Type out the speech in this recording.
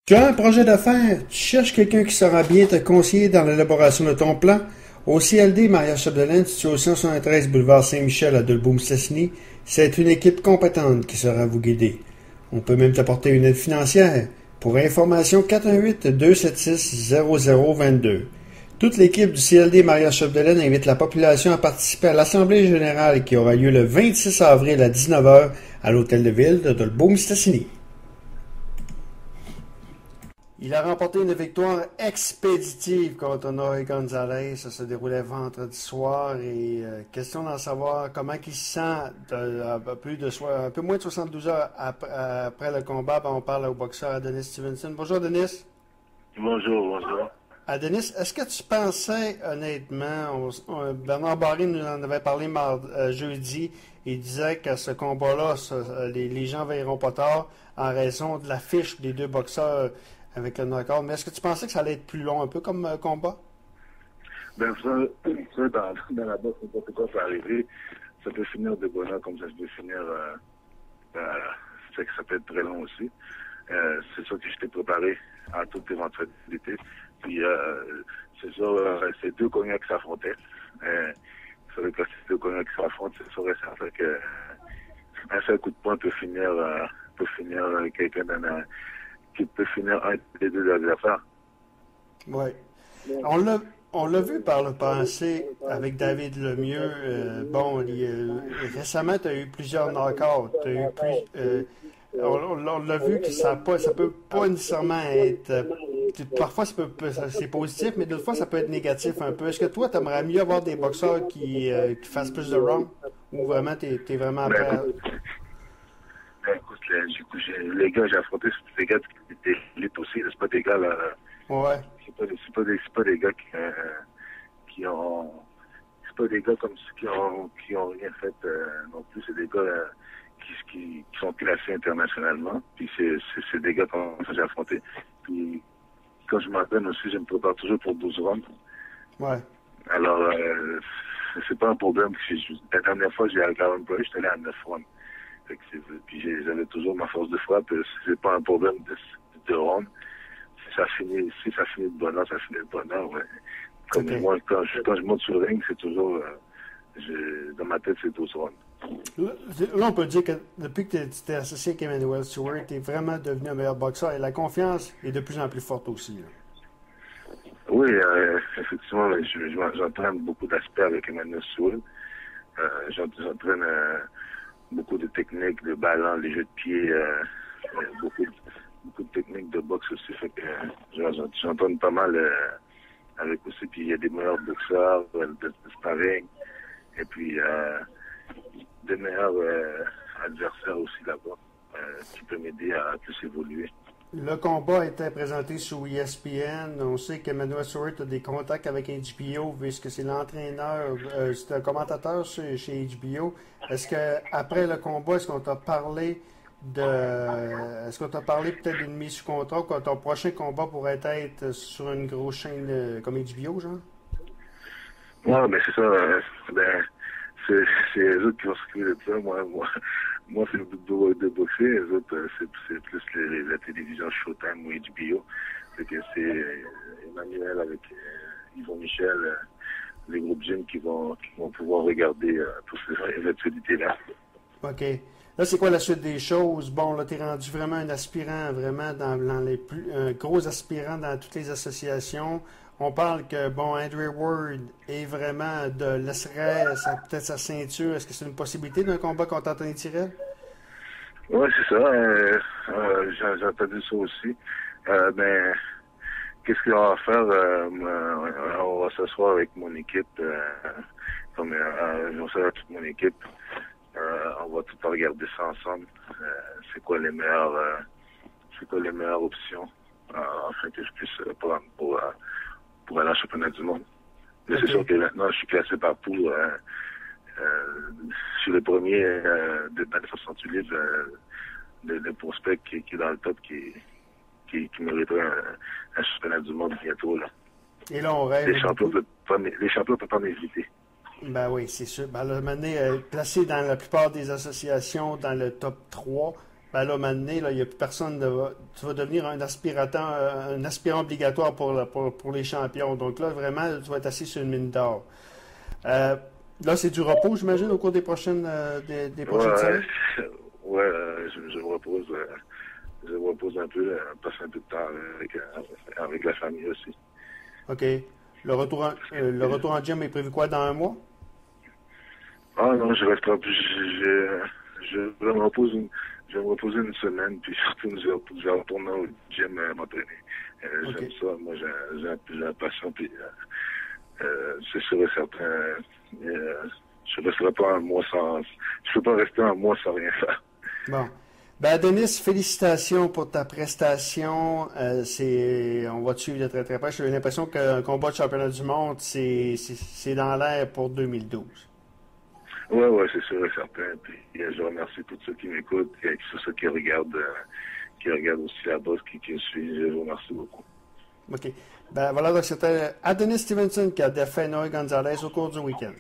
Tu as un projet d'affaires, tu cherches quelqu'un qui saura bien te conseiller dans l'élaboration de ton plan. Au CLD Maria Chapdelaine, situé au 173 boulevard Saint-Michel à Dolbeau-Mistassini, c'est une équipe compétente qui saura vous guider. On peut même t'apporter une aide financière. Pour information, 418-276-0022. Toute l'équipe du CLD Maria Chapdelaine invite la population à participer à l'Assemblée générale qui aura lieu le 26 avril à 19 heures à l'Hôtel de Ville de Dolbeau-Mistassini. Il a remporté une victoire expéditive contre Noé Gonzalez. Ça se déroulait vendredi soir et question d'en savoir comment il se sent un peu moins de 72 heures après le combat. On parle au boxeur Adonis Stevenson. Bonjour Denis. Bonjour. Denis, est-ce que tu pensais honnêtement, Bernard Barré nous en avait parlé jeudi, il disait que ce combat-là, les gens verront pas tard en raison de l'affiche des deux boxeurs avec le knockout. Mais est-ce que tu pensais que ça allait être plus long un peu comme combat? Ben ça dans la boxe, n'importe quoi peut arriver. Ça peut finir de bonheur comme ça peut finir. Ça peut être très long aussi. C'est sûr que j'étais préparé à toute éventualité. Puis c'est sûr, c'est deux cognacs qui s'affrontaient. C'est vrai que ces deux cognacs qui s'affrontent, c'est sûr et certain que un seul coup de poing peut finir quelqu'un qui peut finir un des deux adversaires. Oui. On l'a vu par le passé avec David Lemieux. Récemment, tu as eu plusieurs knockouts. On l'a vu que ça peut pas nécessairement être. Parfois, c'est positif, mais d'autres fois, ça peut être négatif un peu. Est-ce que toi, tu aimerais mieux avoir des boxeurs qui fassent plus de rounds ou vraiment, tu es vraiment prêt Écoute, les gars, j'ai affronté, c'est des gars qui élites aussi. C'est pas des gars là. Ouais. C'est pas des gars qui ont. C'est pas des gars comme ceux qui ont rien fait non plus. C'est des gars qui sont classés internationalement. Puis c'est des gars comme ça j'ai affronté. Puis quand je m'entraîne aussi, je me prépare toujours pour 12 rounds. Ouais. Alors, c'est pas un problème. La dernière fois, j'ai à Garen Boy, j'étais allé à 9 rounds. Puis j'avais toujours ma force de frappe. C'est pas un problème de round. Si ça finit de bonheur, ça finit de bonheur. Ouais. Comme moi, quand je monte sur le ring, c'est toujours dans ma tête, c'est 12 rounds. Là, on peut dire que depuis que tu t'es associé avec Emmanuel Stewart, tu es vraiment devenu un meilleur boxeur et la confiance est de plus en plus forte aussi. Là. Oui, effectivement, j'entraîne beaucoup d'aspects avec Emmanuel Stewart. J'entraîne beaucoup de techniques, de ballon, les jeux de pied, beaucoup de techniques de boxe aussi. Fait que j'entraîne pas mal avec aussi. Puis il y a des meilleurs boxeurs, de sparring, et puis des meilleurs adversaires aussi là-bas qui peuvent m'aider à plus évoluer. Le combat était présenté sur ESPN. On sait qu'Emmanuel Stewart a des contacts avec HBO, puisque c'est l'entraîneur, c'est un commentateur chez HBO. Est-ce que après le combat, est-ce qu'on t'a parlé peut-être d'une mise sous contrat, que ton prochain combat pourrait être sur une grosse chaîne comme HBO, genre? Ouais, ben c'est ça. C'est les autres qui vont s'occuper de ça. Moi, c'est le but de boxer. Les autres, c'est plus la télévision Showtime ou HBO. C'est Emmanuel avec Yvon Michel, les groupes jeunes qui vont pouvoir regarder toutes ces actualités-là. OK. Là, c'est quoi la suite des choses? Bon, là, t'es rendu vraiment un aspirant, vraiment dans les plus gros aspirants dans toutes les associations. On parle que, Andrew Ward est vraiment laisserait peut-être sa ceinture. Est-ce que c'est une possibilité d'un combat contre Anthony Tirel? Oui, c'est ça. J'ai entendu ça aussi. Qu'est-ce qu'on va faire? On va s'asseoir avec mon équipe. Je vais s'asseoir avec toute mon équipe. On va tout regarder ça ensemble. C'est quoi les meilleures options afin que je puisse prendre pour aller au championnat du monde. Mais c'est sûr que maintenant, je suis classé partout. Je suis le premier dans les 68 livres de prospect qui est dans le top, qui mériterait un championnat du monde bientôt. Là. Et là, on rêve. Les champions ne peuvent pas m'éviter. Ben oui, c'est sûr. Là, maintenant, placé dans la plupart des associations dans le top 3, ben là, maintenant, là, il n'y a plus personne. Tu vas devenir un aspirant obligatoire pour les champions. Donc là, vraiment, tu vas être assis sur une mine d'or. Là, c'est du repos, j'imagine, au cours des prochaines semaines? Ouais, je me repose. Je me repose un peu, passer un peu de temps avec la famille aussi. OK. Le retour en gym est prévu quoi, dans un mois? Ah non, je reste un peu. Je vais me reposer je vais me reposer une semaine, puis surtout, je vais retourner au gym m'entraîner. OK. J'aime ça. Moi, j'ai la passion, puis c'est sûr et certain. Je ne resterai pas un mois sans. Je peux pas rester un mois sans rien faire. Bon. Ben, Denis, félicitations pour ta prestation. On va te suivre de très très près. J'ai l'impression qu'un combat de championnat du monde, c'est dans l'air pour 2012. Ouais, c'est sûr et certain. Puis je remercie tous ceux qui m'écoutent et tous ceux qui regardent aussi la bosse, qui me suivent. Je vous remercie beaucoup. OK. Ben voilà, donc c'était Adonis Stevenson qui a défait Noé Gonzalez au cours du week-end.